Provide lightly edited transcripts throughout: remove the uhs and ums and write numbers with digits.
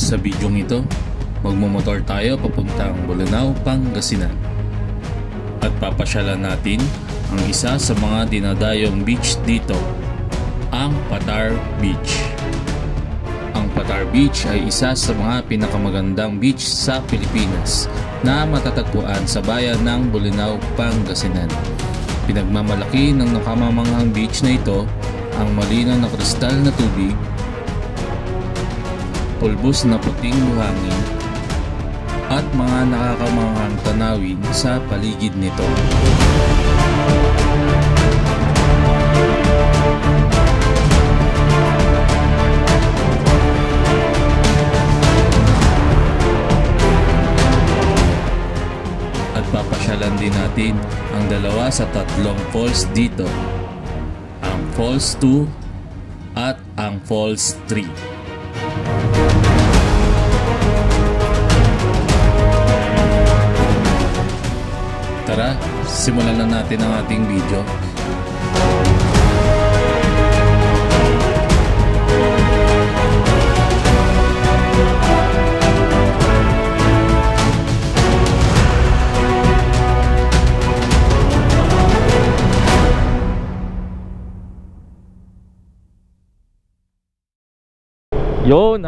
Sa bidyong ito, magmumotor tayo papuntang Bolinao, Pangasinan. At papasyalan natin ang isa sa mga dinadayong beach dito, ang Patar Beach. Ang Patar Beach ay isa sa mga pinakamagandang beach sa Pilipinas na matatagpuan sa bayan ng Bolinao, Pangasinan. Pinagmamalaki ng nakamamanghang beach na ito ang malinaw na kristal na tubig, pulbos na puting buhangin, at mga nakakamanghang tanawin sa paligid nito. At papasyalan din natin ang dalawa sa tatlong falls dito, ang Falls 2 at ang Falls 3. Tara, simulan na natin ang ating video. Yon,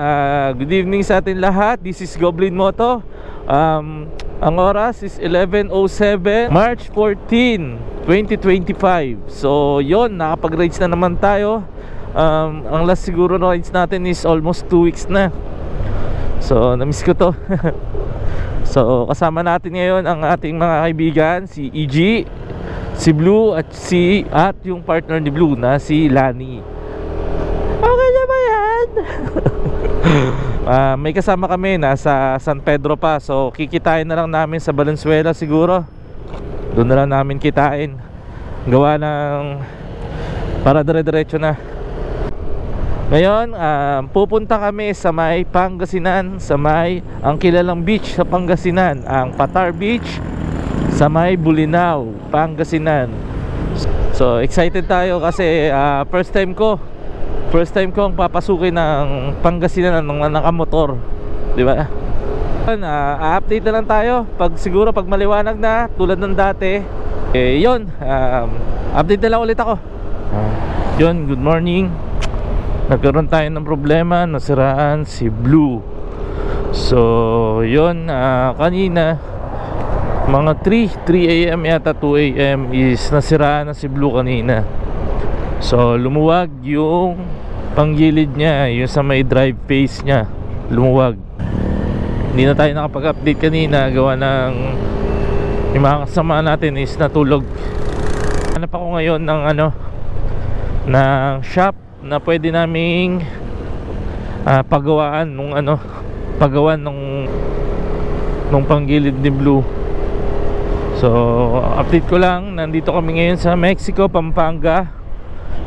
good evening sa atin lahat. This is Goblin Moto. Ang oras is 11:07 March 14, 2025. So yon, nakapag-rides na naman tayo. Ang last siguro na rides natin is almost 2 weeks na. So namiss ko to. So kasama natin ngayon ang ating mga kaibigan, si EG, si Blue at yung partner ni Blue na si Lani. Okay na ba yan? May kasama kami nasa San Pedro pa. So kikitain na lang namin sa Valenzuela siguro. Doon na lang namin kitain. Gawa ng para dire-diretso na. Ngayon pupunta kami sa may Pangasinan, sa may ang kilalang beach sa Pangasinan, ang Patar Beach sa may Bolinao, Pangasinan. So excited tayo kasi first time ko ang papasukin ng Pangasinan ng nakamotor, di ba? Update na lang tayo siguro pag maliwanag na tulad ng dati. Yon, update na lang ulit ako. Yon, good morning. Nagkaroon tayo ng problema, nasiraan si Blue. So yon, kanina mga 3 AM yata, 2 AM is nasiraan na si Blue kanina. So lumuwag yung panggilid niya, yung sa may drive face niya, lumuwag. Hindi na tayo nakapag-update kanina gawa ng yung mga kasama natin is natulog. Hanap ako ngayon ng ng shop na pwede naming pagawaan nung panggilid ni Blue. So update ko lang, nandito kami ngayon sa Mexico, Pampanga,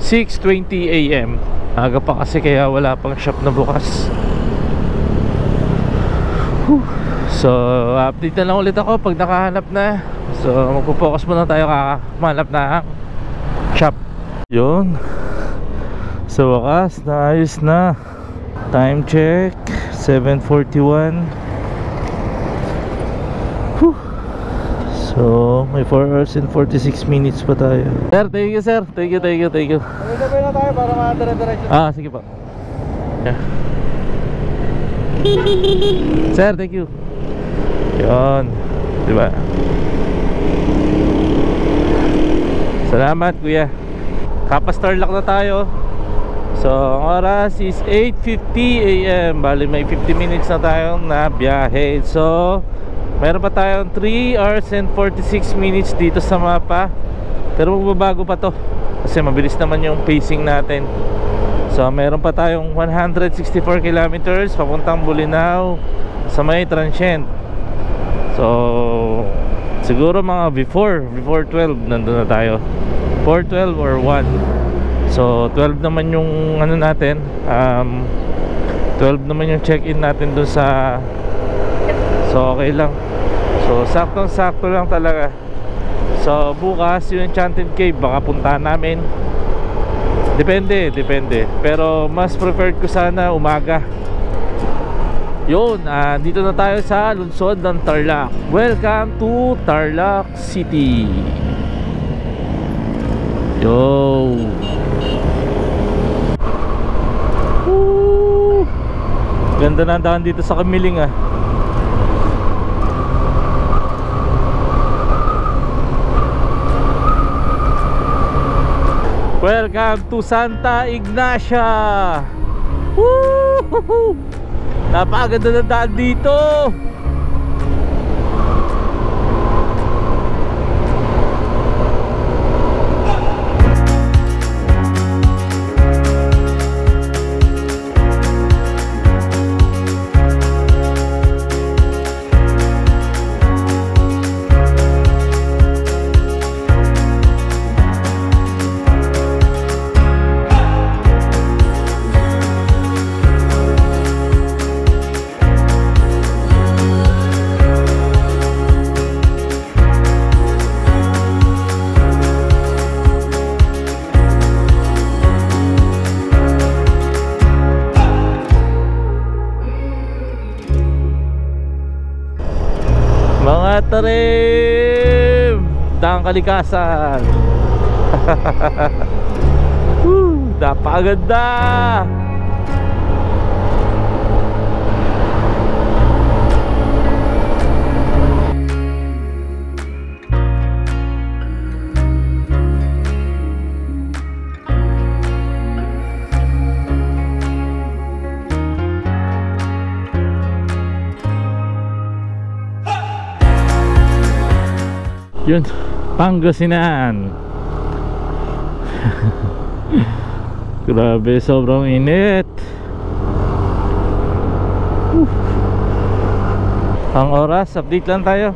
6:20 AM. Aga pa kasi kaya wala pang shop na bukas. So update na lang ulit ako pag nakahanap na. So magpo-focus muna tayo kakahanap na shop. Yun, sa wakas naayos na. Time check 7:41. So may 4 hours and 46 minutes pa tayo. Sir, thank you sir. Thank you. Sabay na tayo para makadire-diretso. Sige po. Yeah. Sir, thank you. Yun, diba? Salamat kuya. Kapa-starlock na tayo. So ang oras is 8:50 AM. Bali may 50 minutes na tayong nabiyahe. So meron pa tayong 3 hours and 46 minutes dito sa mapa. Pero magbabago pa to kasi mabilis naman yung pacing natin. So meron pa tayong 164 kilometers papuntang Bolinao sa may transient. So siguro mga before 12 nandun na tayo, 4:12 or 1. So 12 naman yung natin, 12 naman yung check-in natin dun sa. So okay lang. So saktong-sakto lang talaga. So bukas yung Enchanted Cave baka puntahan namin. Depende. Pero mas preferred ko sana umaga. Yun, dito na tayo sa lungsod ng Tarlac. Welcome to Tarlac City. Yo. Woo! Ganda na daan dito sa Kamiling ah. Welcome to Santa Ignacia. Woo! Napakaganda na daan dito. Mga tarim, daang kalikasan. Napakaganda. Yun, Pangasinan. Grabe, sobrang init. Ang oras, update lang tayo.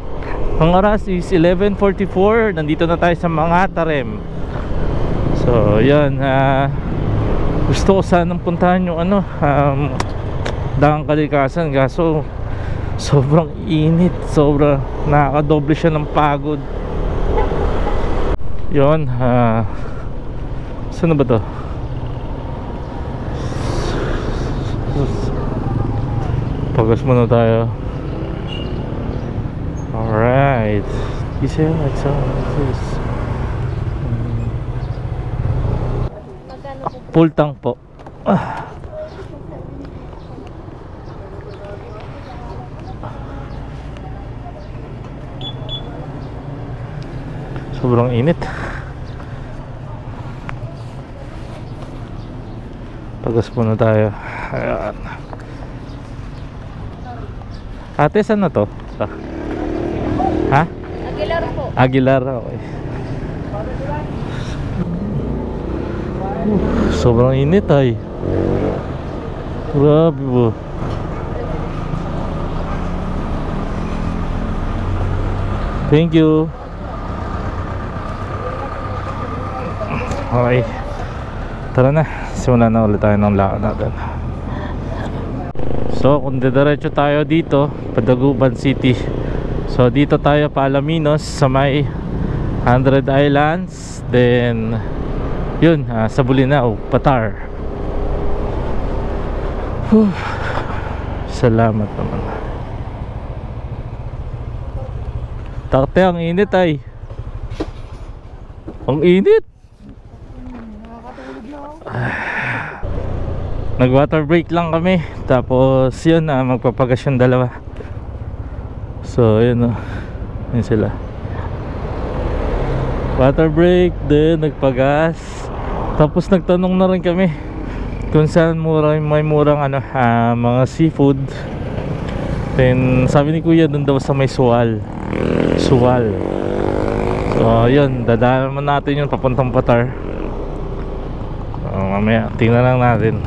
Ang oras is 11:44. Nandito na tayo sa mga Tarim. So, yan. Gusto ko sanang puntahan yung daang kalikasan. Kaso, sobrang init. Sobrang nakakadoble siya ng pagod. Yun, saan na ba to? Pagas muna tayo. Alright. Isa yun, full tank po. Sobrang init. Pagas muna tayo. Ayan. Ate, saan na to? Ha? Aguilar po. Aguilar, okay. Sobrang init ay. Grabe po. Thank you. Okay, tara na, simulan na ulit tayo ng lakad natin. So kung didiretso tayo dito, Padaguban City. So dito tayo pa Alaminos sa may 100 Islands. Then yun, sa Bolinao, Patar. Salamat naman. Takte, ang init ay. Ang init. Nag water break lang kami. Tapos yun, magpapagas yung dalawa. So yun, yun sila. Water break, then nagpagas. Tapos nagtanong na rin kami kung saan may murang mga seafood. Then sabi ni kuya, dun daw sa may Sual. So yun, dadaan naman natin yun papuntang Patar. Mamaya, tingnan lang natin.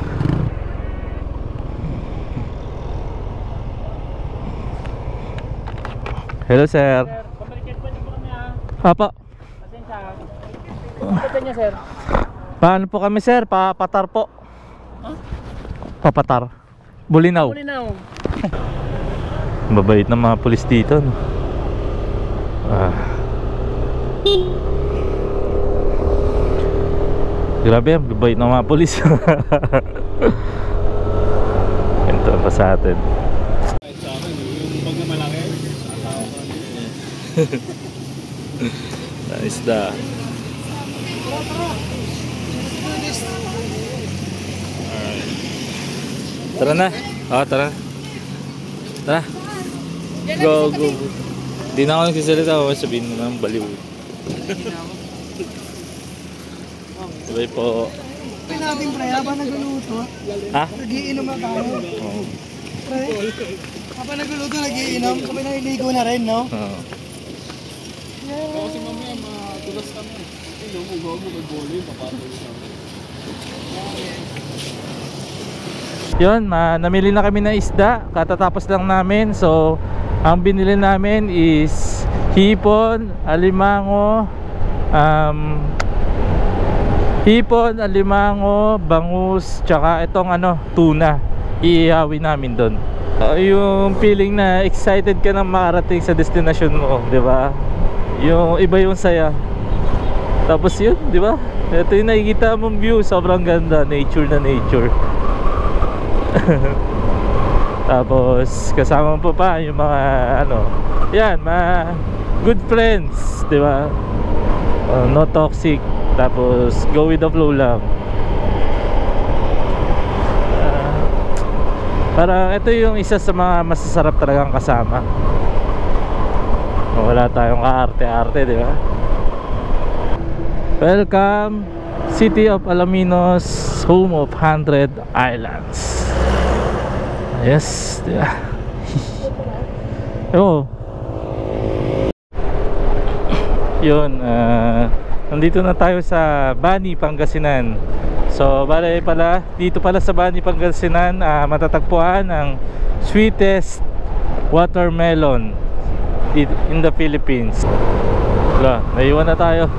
Hello sir. Pabalikin po niyo po kami ha. Papa. Pasensya ha. Ito niya sir. Paano po kami sir? Papatar po. Huh? Papatar. Bolinao. Bolinao. Mabait ng mga pulis dito, no? Grabe, mabait ng mga pulis. Ito pa sa atin. Na isda. Alright. Tara na. Tara. Tara. Go. Di na ako nagsisalita. Sabihin mo ng baliw. Sabay po. Pre natin pre, habang nagluluto, nagiinom na tayo. Oo. Pre, habang nagluluto, nagiinom, kami naliligo na rin, no? Oo. Kasi mamaya matulas kami. Inuugaw mo kay Boli, papatay siya. Yun, namili na kami ng isda. Katatapos lang namin. So, ang binili namin is hipon, alimango, bangus, tsaka itong tuna. Iihawin namin doon. Yung feeling na excited ka na makarating sa destination mo, di ba? Yung iba yung saya. Tapos yun, di ba? Ito yung nakikita mong view, sobrang ganda, nature na nature. Tapos kasama mo pa yung mga yan, mga good friends, di ba? No toxic. Tapos go with the flow lang. Parang ito yung isa sa mga masasarap talagang kasama. Wala tayong kaarte-arte, di ba? Welcome, City of Alaminos, home of 100 islands. Yes, di ba? Yun, nandito na tayo sa Bani, Pangasinan. So, bale pala, dito pala sa Bani, Pangasinan, matatagpuan ang sweetest watermelon in the Philippines. Wala, naiwan na tayo.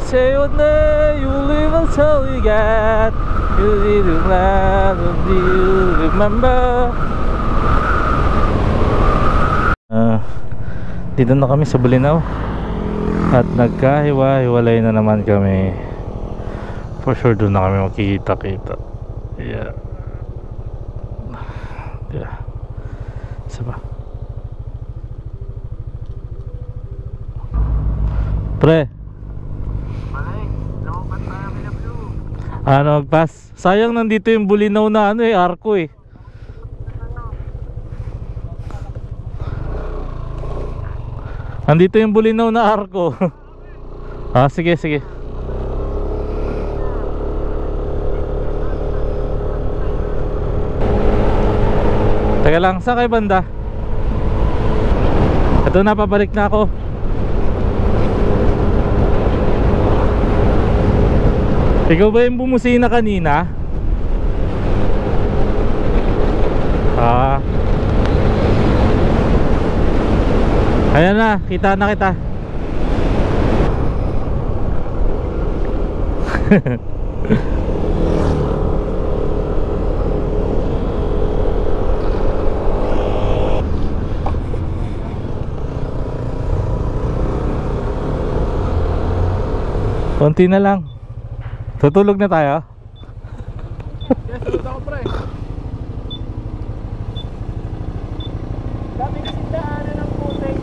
Say what name you live until you get. You didn't remember. Dito na kami sa Bolinao. At nagkahiwa-hiwalay na naman kami. For sure doon na kami makikita-kita. Yeah. Isa ba? Pre, magpas. Sayang nandito yung Bolinao na arko eh. Nandito yung Bolinao na arko. Sige. Teka lang, saan kayo banda? Ito na, pabalik na ako. Ikaw ba yung bumusina kanina? Ayan na, kita na kita. Konti na lang. Tutulog na tayo. Yes, tulog ako pre. Dami kasi daanan ng putik.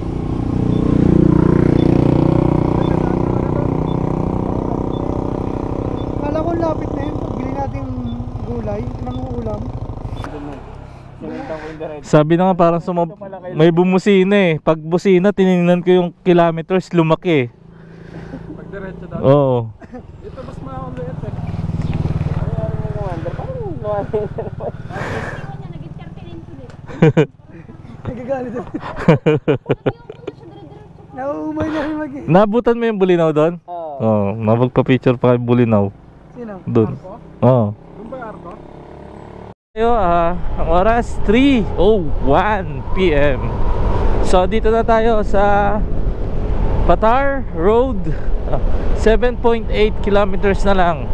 Kala ko lapit na yun, pagbili natin gulay, nanguulam. Sabi na nga parang may bumusina eh. Pag busina, tinignan ko yung kilometers, lumaki eh. Pag diretso daw. Oo. Ito mas makakulit eh. Ayaw mo kumanda. Parang lumanin na naman. Nagagalit na. Nauumay na rin mag-i. Nabutan mo yung Bolinao doon? Oo. Napagpa-picture pa kay Bolinao. Sino? Doon. Arko? Oo. Doon ba yung Arko? Ang oras 3:01 PM. So dito na tayo sa Patar Road. 7.8 kilometers na lang.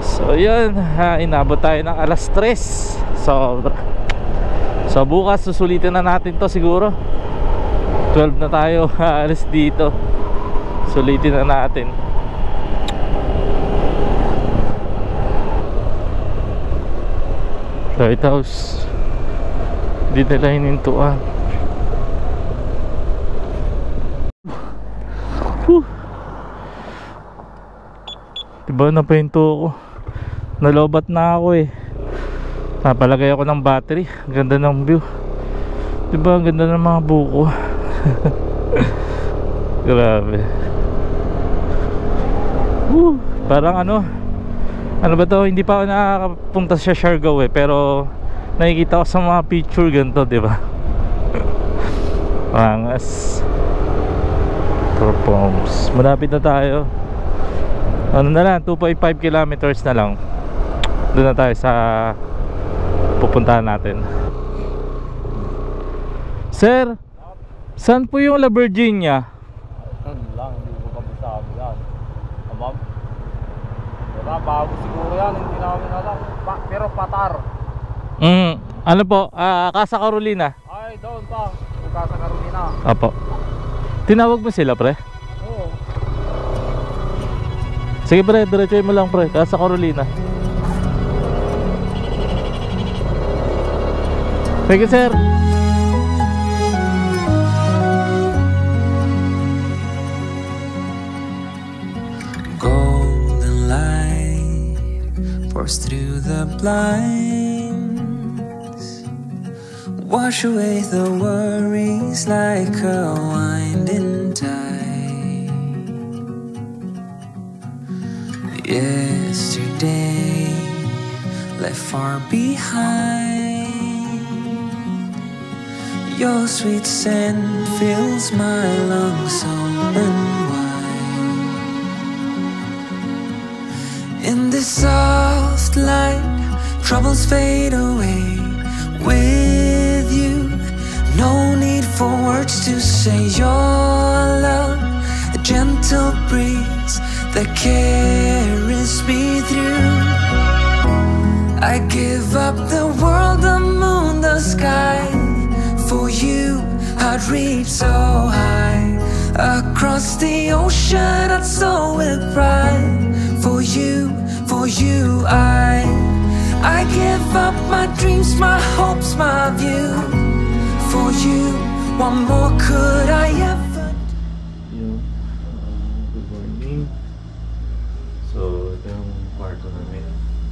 So yun, inabot tayo ng alas 3. So bukas susulitin na natin to siguro. 12 na tayo alis dito. Sulitin na natin. Lighthouse. Hindi nila hinintuan. Diba napahinto ako? Nalobat na ako eh. Napalagay ako ng battery. Ang ganda ng view. Diba ang ganda ng mga buko. Grabe. Parang ano ba to? Hindi pa ako nakakapunta sa Siargao eh. Pero nakikita ko sa mga picture ganito, diba? Angas. Performs. Malapit na tayo. Ano na lang, 2.5 kilometers na lang. Doon na tayo sa pupuntahan natin. Sir, saan po yung La Virginia? Saan lang, hindi ko kabisabi yan. Ma'am? Diba, bago siguro yan, hindi namin alam. Pero patar. Ano po? Casa Carolina. Ay, doon pa. Casa Carolina. Apo. Tinawag mo sila, pre? Oo. Sige, pre, diretsuhin mo lang, pre. Casa Carolina. Thank you, sir. Golden light pours through the blinds, wash away the worries like a winding tide. Yesterday left far behind, your sweet scent fills my lungs open wide. In this soft light, troubles fade away with you. No need for words to say your love, a gentle breeze that carries me through. I give up the world, the moon, the sky. For you, I'd reach so high, across the ocean I'd soar with pride. For you, I give up my dreams, my hopes, my view. For you, what more could I ever do? Good morning. So, ito yung kwarto namin.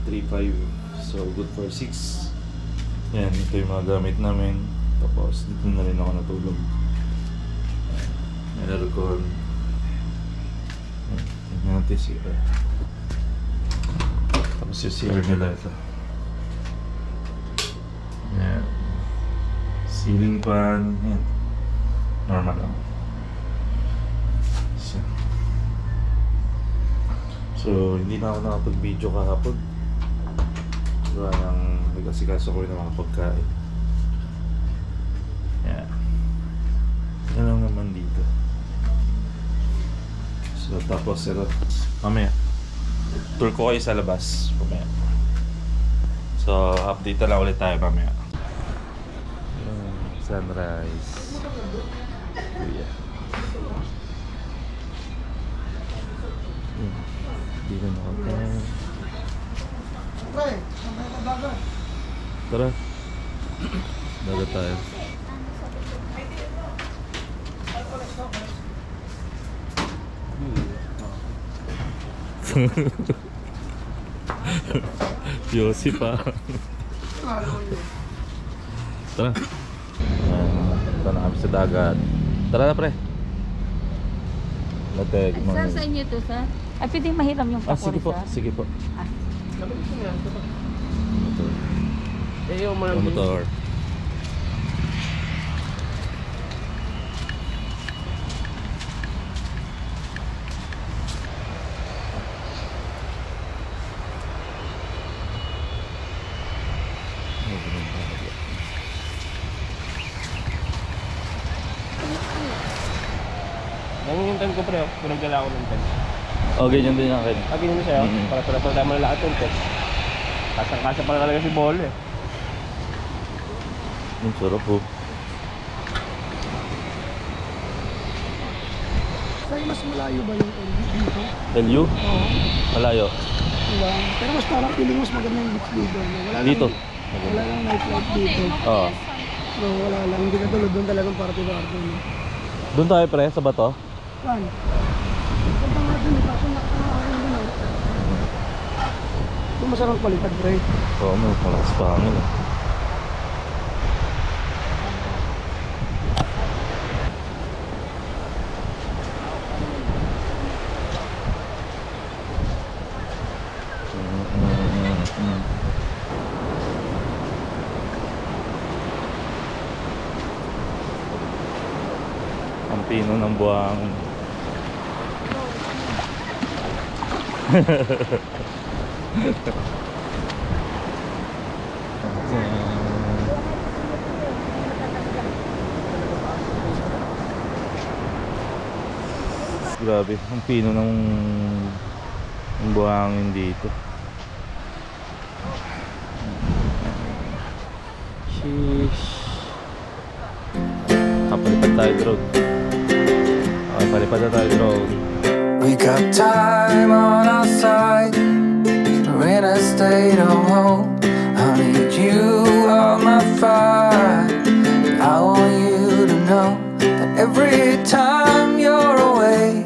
3.5. So, good for 6. Yan, ito yung mga gamit namin. Tapos, dito na rin ako natulog. May aircon. Tingnan natin siya. Tapos yung CR nila ito. Yan. Ceiling fan. Yan. Normal lang. So, hindi na ako nakapag-video kahapon. Diba nang nag-asikaso ko rin ng mga pagkain. Yan. Yan lang naman dito. So, tapos ito. Mamaya. Tour ko kayo sa labas. Mamaya. So, update na lang ulit tayo mamaya. Sunrise. Kuya. Dito na ako. Tara. Dagat tayo. Yossi pa. Tara. Ito na kami sa dagat. Tara na, pre. Late, good morning. Sir, sa inyo to, sir? Ay, pwedeng mahiram yung Sige pakuri, po, sir? sige po. Motor. Yung mga Motor. yung tent ko pre, pinagdala ako ng tent. Oh, ganyan din akin. Ganyan na siya, para tayo mo na lahat ng tent. Kasang-kasa pala talaga si Bol eh. Ang sarap po. Sa'yo mas malayo ba yung dito? LU? Oo. Malayo. Diba? Pero mas parang feeling mas maganda yung beach dito. No? Wala Dito. Wala lang nightlife dito. Oo. So, wala lang. Hindi ka tulad doon talagang party-party. Doon tayo pre, sa bato. Saan? Punta nga doon. Kaso nakakaroon doon. Ito masarap palipad, pre. Oo, may malakas pa hangin eh. Ang pino ng buhangin. Grabe, ang pino ng buhangin dito. Sheesh. Kapalipad tayo drone. Okay, palipad na tayo drone. We got time on our side. We're in a state of hope. I need you on my fire. I want you to know that every time you're away,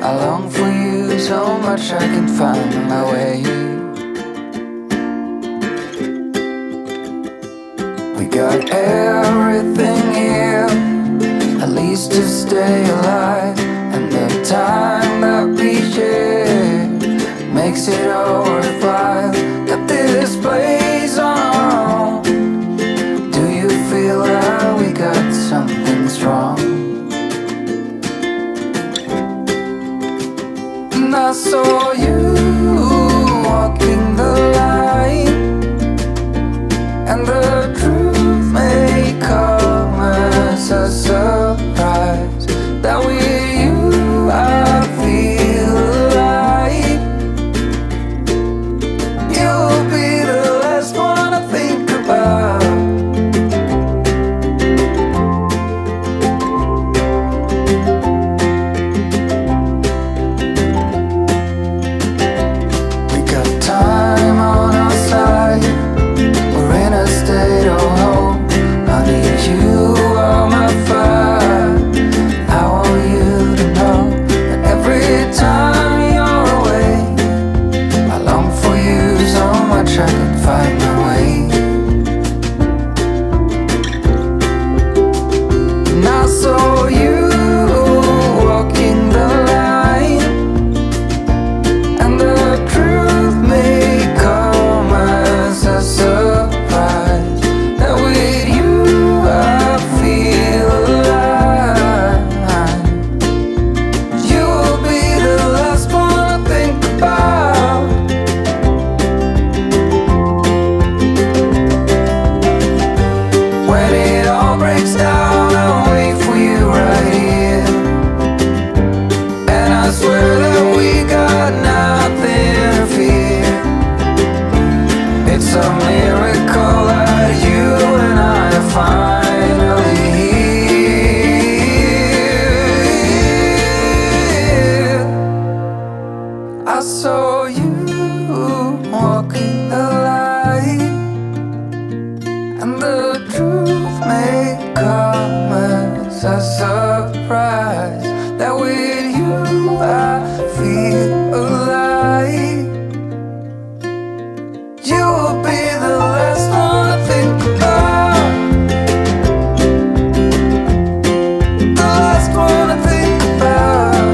I long for you so much I can find my way. We got everything here, at least to stay alive. And the time that we share makes it all worthwhile. Got this place on our own. Do you feel that we got something strong? And I saw you walking the line, and the truth may come as a surprise. That with you I feel alive. You'll be the last one I think about. We got time on our side. We're in a state of hope. I need you on my fire. I want you to know that every time you're away, I long for you so much I can find my way. And I saw you walking the line, and the truth may come as a surprise. That with you I feel alive. You'll be the last one I think about. When it all breaks down, I'll wait for you right here. And I swear that we got nothing to fear. It's a miracle that you and I are finally here. I saw you walking the line, and the truth may come as a surprise. That with you I feel alive. You'll be the last one I think about. The last one I think about.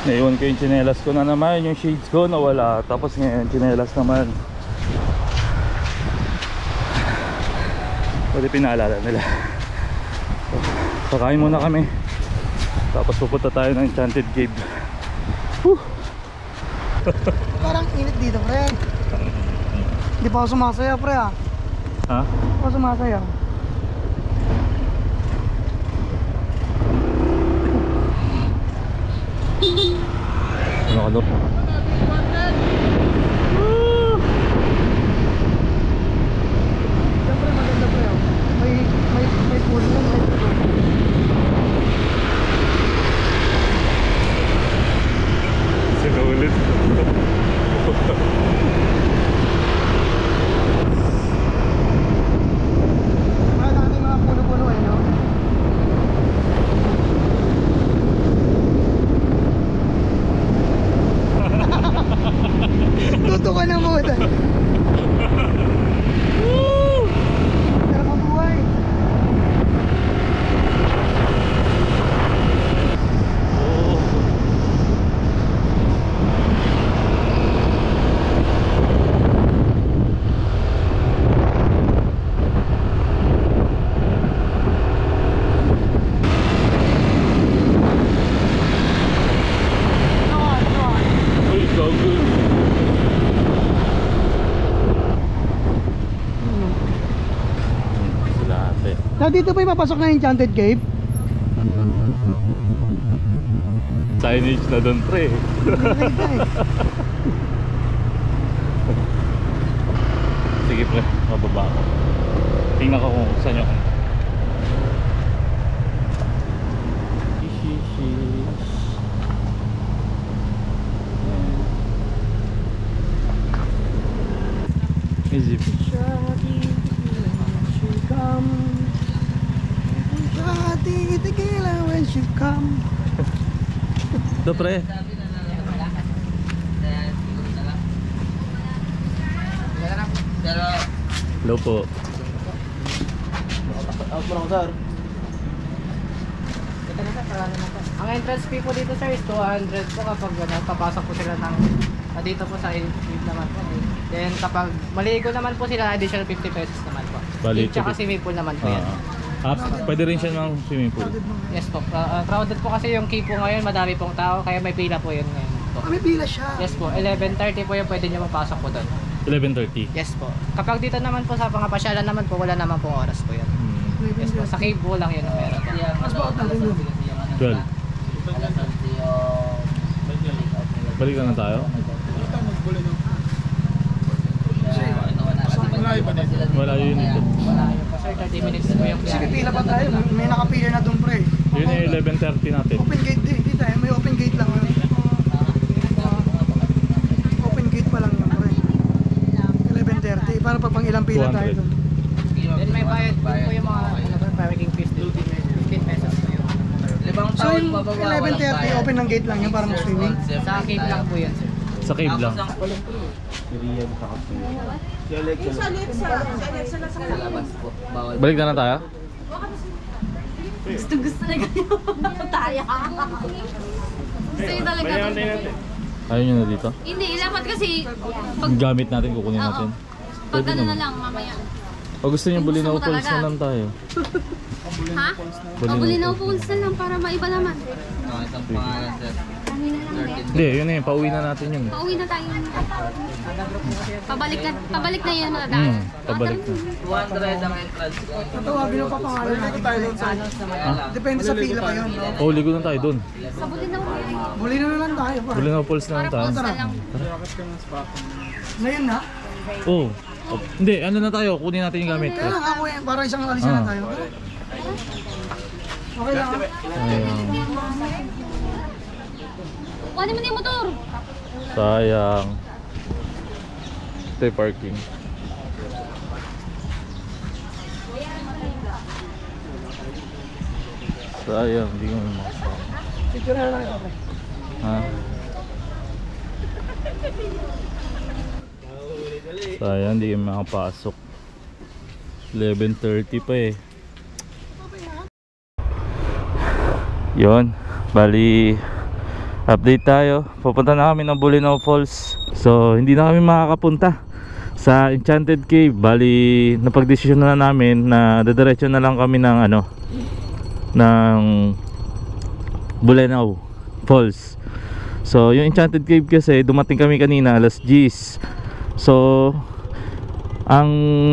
Naiwan ko yung tsinelas ko na naman, yung shades ko nawala. Tapos ngayon tsinelas naman. Pwede pinaalala nila. Kakain muna kami. Tapos pupunta tayo ng Enchanted Cave. Parang init dito, pre. Hindi pa ako sumasaya, pre, ah. Ha? Hindi pa ako sumasaya. ano. Siyempre maganda po yun. May pool na, may pool. Sinulit. Mga daming mga puno-puno eh, no? Tuto ka na mo. Pero mabuhay. Uy, gago. Sila ate. Dito pa ipapasok na Enchanted Cave. Signage na doon, pre. Nakita eh. Sige, pre. Mababa ako. Tingnan ko kung saan yung easy. Tequila when she come. Ito, pre. Hello po. Ang entrance fee po dito sir is 200 po kapag papasok po sila ng dito po sa Cave naman po. Then kapag maligo naman po sila, additional 50 pesos naman po. Bali, Tsaka swimming pool naman po yan. Pwede rin siya ng swimming pool. Yes po. Crowded po kasi yung cave po ngayon, madami pong tao, kaya may pila po yun ngayon po. May pila siya. Yes po, 11:30 po yung pwede nyo mapasok po doon. 11:30. Yes po. Kapag dito naman po sa mga pasyalan naman po, wala naman pong oras po yan. Yes po, sa cave po lang yun ang meron po. Mas bakit natin doon? 12. Balikan na tayo. Wala yun ito. Wala yun po sir, 30 minutes po yung Kasi pipila pa tayo. May nakapila na doon pre. Yun yung 11:30 natin. Open gate din. Hindi tayo. May open gate lang. Open gate pa lang yun pre. 11:30. Paano pag pang ilang pila tayo 200. doon? Then may bayad po yung mga parking fees, 15 pesos po yun. So yung 11:30 open ng gate lang yun para mag-swimming. Sa cave lang po yun sir. Sa cave lang. Balik na tayo? Gusto na kayo. Taya. Gusto nyo talaga. Ayaw nyo na dito? Hindi, dapat kasi pag, Gamit natin, kukunin Oo. natin. pag Pwede ano na naman. lang mamaya. O gusto nyo Kung Bulinaw gusto mo Falls na talaga. lang tayo. Ha? O Bulinaw Falls na lang para maiba naman. Kanina lang din. Hindi, yun na yun. Pauwi na natin yun. Pauwi na tayo. Pabalik na yun mga daan. Pabalik na. 200 ang entrance. Tatawagin mo pa pangalan natin tayo doon sa... Depende sa pila pa yun. No? O, ligo na tayo dun. Sa Bulinaw na yun. Huli na lang tayo. Bulinaw Falls na lang Para tayo. Falls na lang. Ngayon na? Oo. Hindi, ano na tayo? Kunin natin yung gamit. Kaya lang ako eh. Para isang alisan na tayo. Okay lang. Sayang. Kuhanin mo na yung motor. Sayang. Ito yung parking. Sayang, hindi ko naman makasama. Picture na lang ito. Ha? Sayang, hindi kami makapasok. 11:30 pa eh. Yon, bali update tayo. Pupunta na kami ng Bulinaw Falls. So, hindi na kami makakapunta sa Enchanted Cave. Bali, napagdesisyon na namin na dadiretso na lang kami ng ano, ng Bulinaw Falls. So, yung Enchanted Cave kasi dumating kami kanina alas 10. So, ang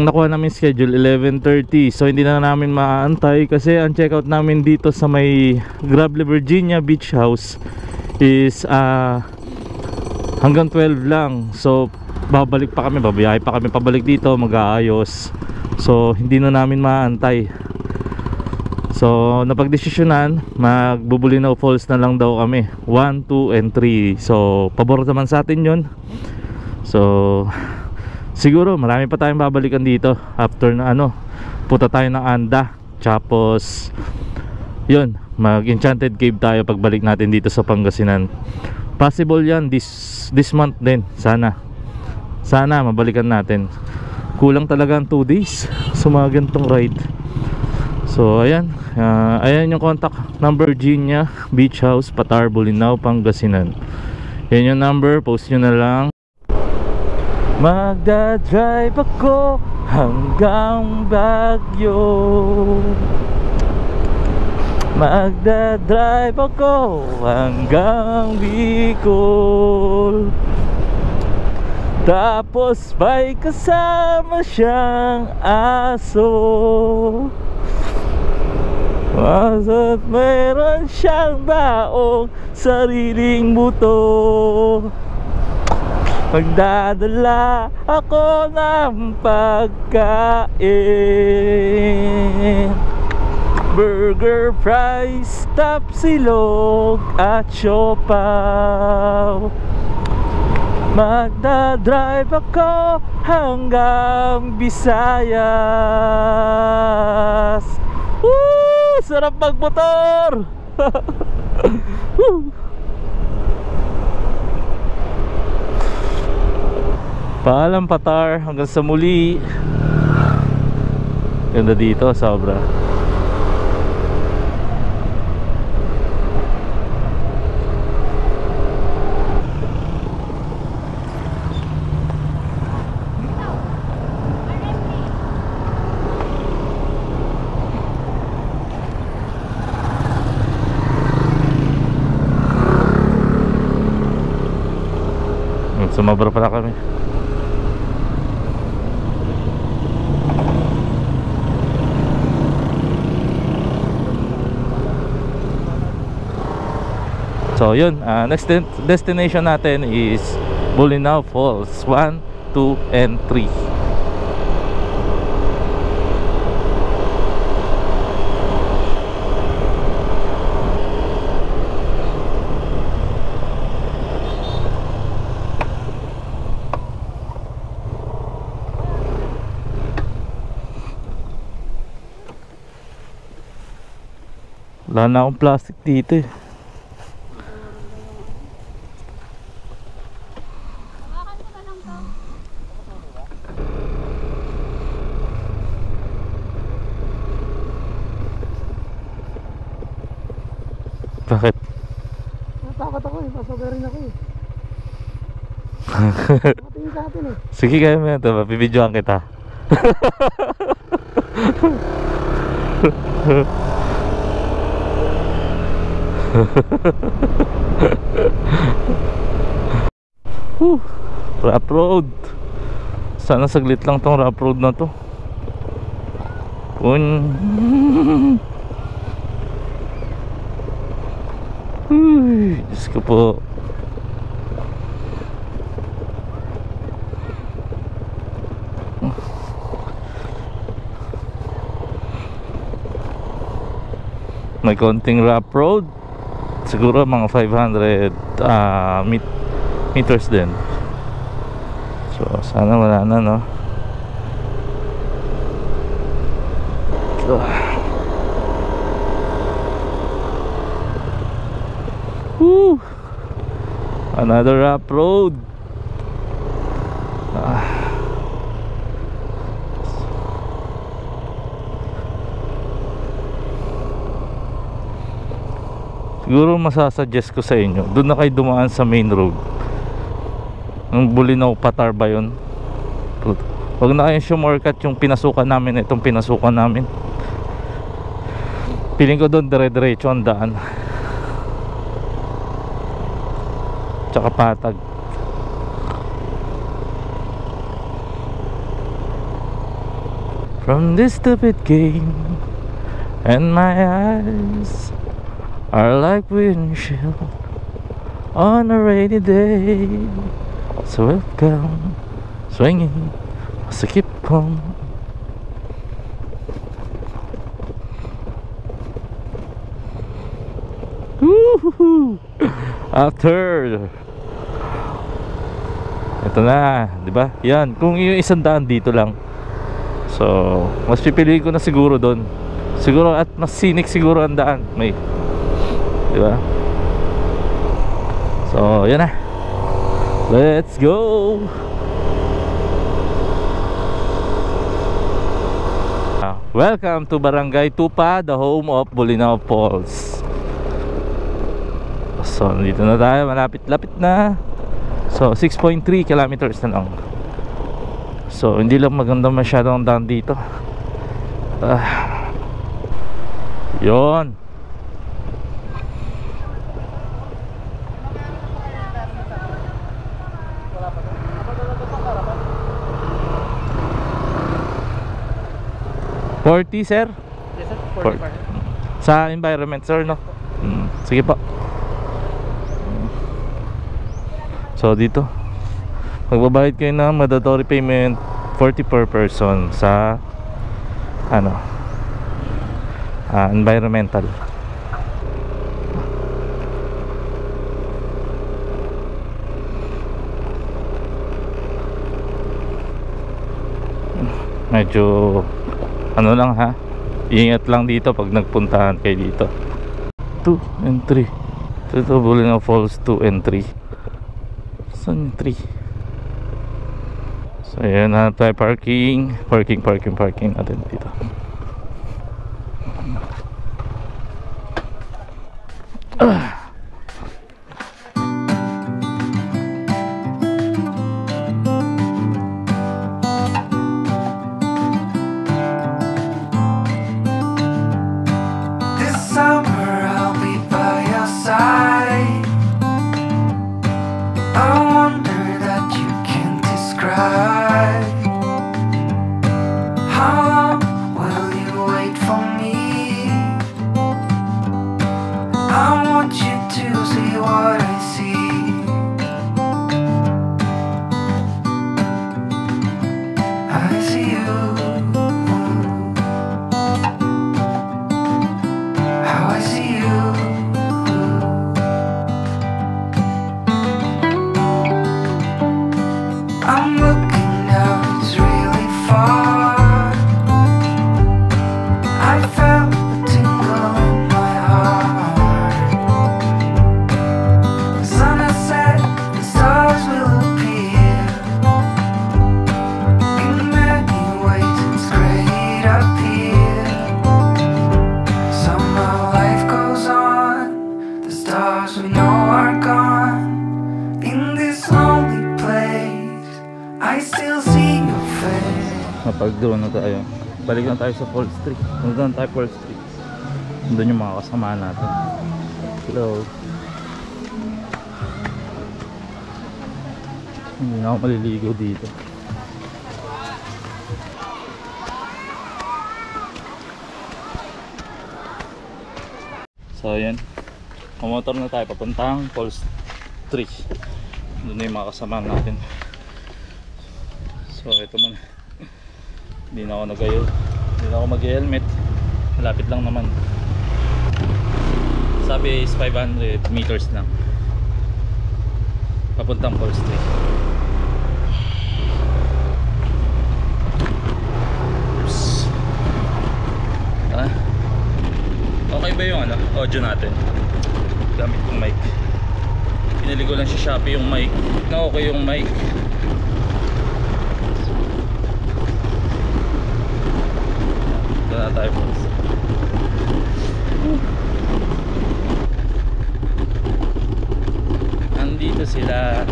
nakuha namin schedule 11:30. So, hindi na namin maantay kasi ang checkout namin dito sa may Gravely Virginia Beach House is hanggang 12 lang. So babalik pa kami, babiyahe pa kami pabalik dito, mag-aayos. So hindi na namin maantay. So napagdesisyonan, magbubulinaw falls na lang daw kami, 1, 2, and 3. So pabor naman sa atin yun. So siguro marami pa tayong babalikan dito after na punta tayo ng Anda. Tapos yun, mag Enchanted Cave tayo pagbalik natin dito sa Pangasinan. Possible yan this month din. Sana mabalikan natin. Kulang talaga ang 2 days sa mga ganitong ride. So ayan, ayan yung contact number, Virginia Beach House, Patar, Bolinao, Pangasinan. Yan yung number, post nyo na lang. Magdadrive ako hanggang Baguio, magdadrive ako hanggang Bicol, tapos may kasama siyang aso, at meron siyang baong sariling buto. Magdadala ako ng pagkain, burger, fries, tapsilog at siopaw. Magdadrive ako hanggang Visayas. Woo! Sarap magmotor! Paalam Patar, hanggang sa muli. Ganda dito, sobra. Sumabra pala kami. So yun, next destination natin is Bolinao Falls 1, 2, and 3. Wala na akong plastic dito eh. Bakit? Natakot ako eh, pasoberin ako eh. Nakatingin sa atin eh. Sige, kaya mo yan ito, mapibidyoan kita. Rough road. Sana saglit lang tong rough road na to. Diyos ko po. May konting rough road. Siguro mga 500 meters din. So sana wala na, no? Woo! Another rough road. Siguro masasuggest ko sa inyo, doon na kayo dumaan sa main road. Ang Bolinao Patar ba yun? Huwag na kayong shortcut yung pinasukan namin. Itong pinasukan namin, piling ko doon dire-diretso ang daan, tsaka patag. From this stupid game, and my eyes are like windshield on a rainy day. So welcome, swinging, so keep on. Woohoo! After ito na, di ba? Yan, kung yung 100 dito lang. So, mas pipiliin ko na siguro doon. Siguro at mas scenic siguro ang daan. May, di ba? So, yan na. Let's go. Welcome to Barangay Tupa, the home of Bolinao Falls. So, dito na tayo, malapit-lapit na. So, 6.3 kilometers na lang. So, hindi lang maganda masyadong daan dito. Yon. $40, sir? Yes, sir. 40 pa. Sa environment, sir, no? Sige po. So dito magbabayad kayo ng mandatory payment 40 per person sa ano environmental. Medyo ano lang ha, ingat lang dito pag nagpuntahan kayo dito. 2 and 3 ito Bolinao Falls 2 and 3. Saan yung 3? So ayan na tayo, parking natin dito. This summer I'll be by your side. A wonder that you can't describe. How long will you wait for me? I want you to see what I see. I see you. How I see you. I'm looking now, it's really far. I felt a tingle in my heart. The sun has set, the stars will appear. In many ways it's great up here. Somehow life goes on. The stars we know are gone. In this lonely place I still see your face. Mapag-drone na tayo. Balik na tayo sa Falls Street. Nandun tayo Falls Street. Nandun yung mga kasama natin. Hello. Hindi na ako maliligo dito. So ayan, kumotor na tayo papuntang Falls Street. Doon na yung mga kasama natin. So ito muna. Hindi na ako nagayo. Hindi na ako mag-helmet. Malapit lang naman. Sabi is 500 meters lang papuntang Falls Street. Oops. Okay ba yung audio natin? Gamit kong mic. Pinili ko lang sa Shopee yung mic. Na okay yung mic. Ito na tayo po. Andito sila.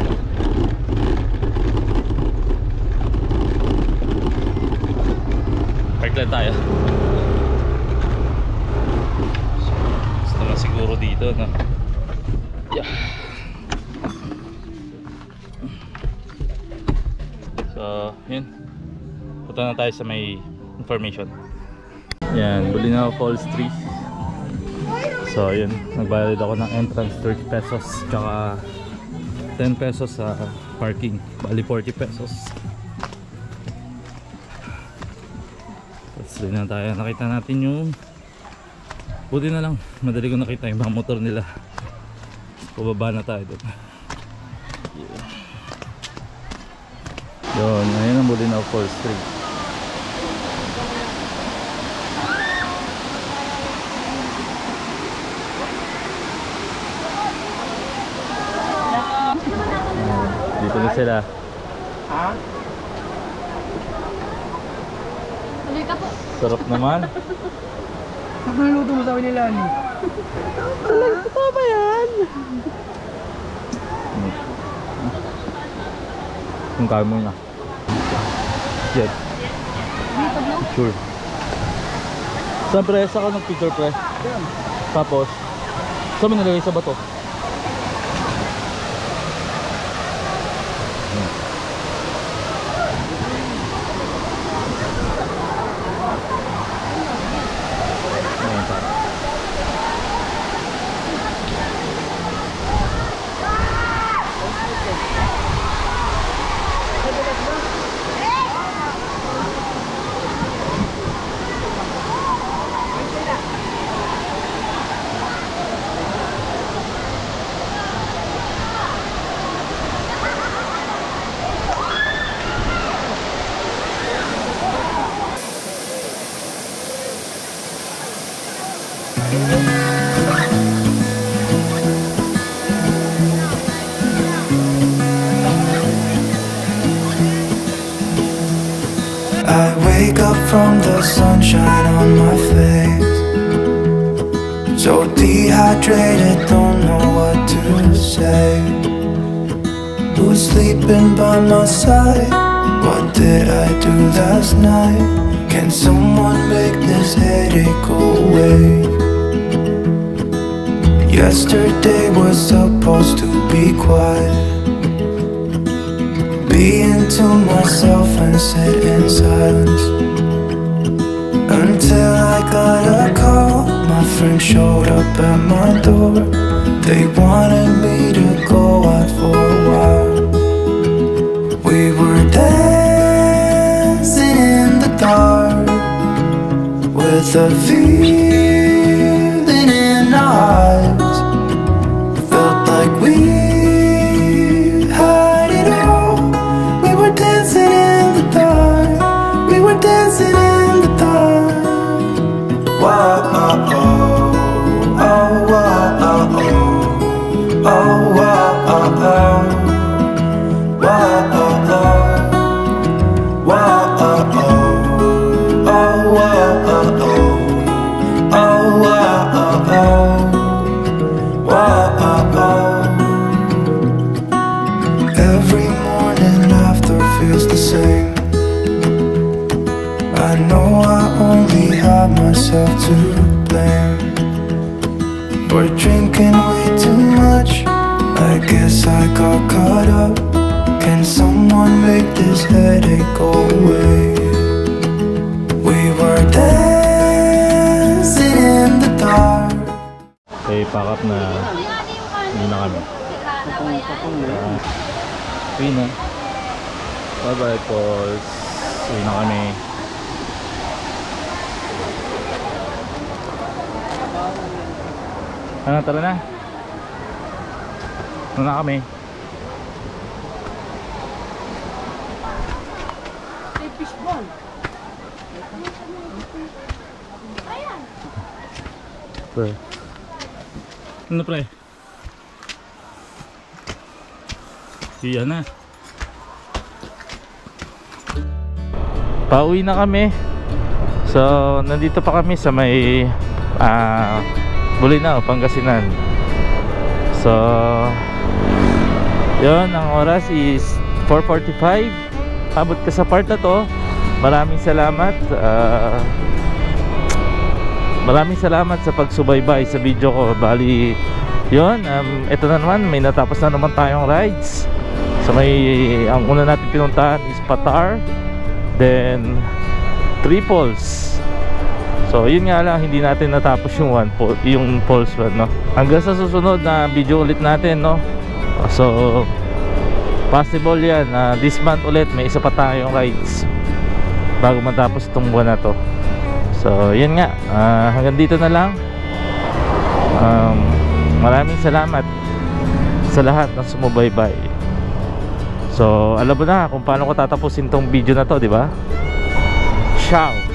Park lang tayo. Gusto na siguro dito, no? Yeah. So, yun. Punta na tayo sa may information. Yan, Bolinao Falls 3. So yun, nagbayad ako ng entrance 30 pesos tsaka 10 pesos sa parking, bali 40 pesos. Tapos doon na tayo, nakita natin yung, buti na lang madali ko nakita yung mga motor nila. Pababa na tayo doon. Yun, ngayon ang Bolinao Falls Street. Dito na sila. Ha? Tuloy ka po. Sarap naman. Ako naluto mo sa akin nila ni. Totoo ba yan? Kung kaya mo na. Yes. Sure. Saan pre? Saan ka nag-picture pre? Tapos saan mo nilagay sa bato? I wake up from the sunshine on my face, so dehydrated, don't know what to say. Who's sleeping by my side? What did I do last night? Can someone make this headache go away? Yesterday was supposed to be quiet, being to myself and sit in silence, until I got a call. My friend showed up at my door. They wanted me to go out for a while. We were dancing in the dark with a feeling in our eyes. Felt like we had it all. We were dancing in the dark. We were dancing in the dark. Whoa, oh, oh, oh, whoa, oh, oh, oh, whoa, oh, oh, whoa, oh, oh, whoa, oh, oh, oh, whoa, oh, oh, oh, whoa, oh, oh. Every morning after feels the same. I know I only have myself to blame for drinking way too much. I guess I got caught up. Can someone make this headache go away? We were dancing in the dark. Okay, pack up na. Hindi na kami. Uwi na. Bye bye Pauls. Uwi na kami. Ano, tara na. Ano na kami? Fishball. Pre. Ano pre? Iyan na. Pauwi na kami. So, nandito pa kami sa may Bolinao, Pangasinan. So, yun, ang oras is 4:45. Abot ka sa part na to. Maraming salamat. Maraming salamat sa pagsubaybay sa video ko. Bali, yun, ito na naman, may natapos na naman tayong rides. So ang una natin pinuntahan is Patar, then Triples. So So yun nga lang, hindi natin natapos yung Pulse Run, no? Hanggang sa susunod na video ulit natin, no? So possible yan, this month ulit may isa pa tayong rides bago matapos itong buwan na to. So yun nga, hanggang dito na lang. Maraming salamat sa lahat ng sumubaybay. So alam mo na kung paano ko tatapusin tong video na to, di ba? Ciao.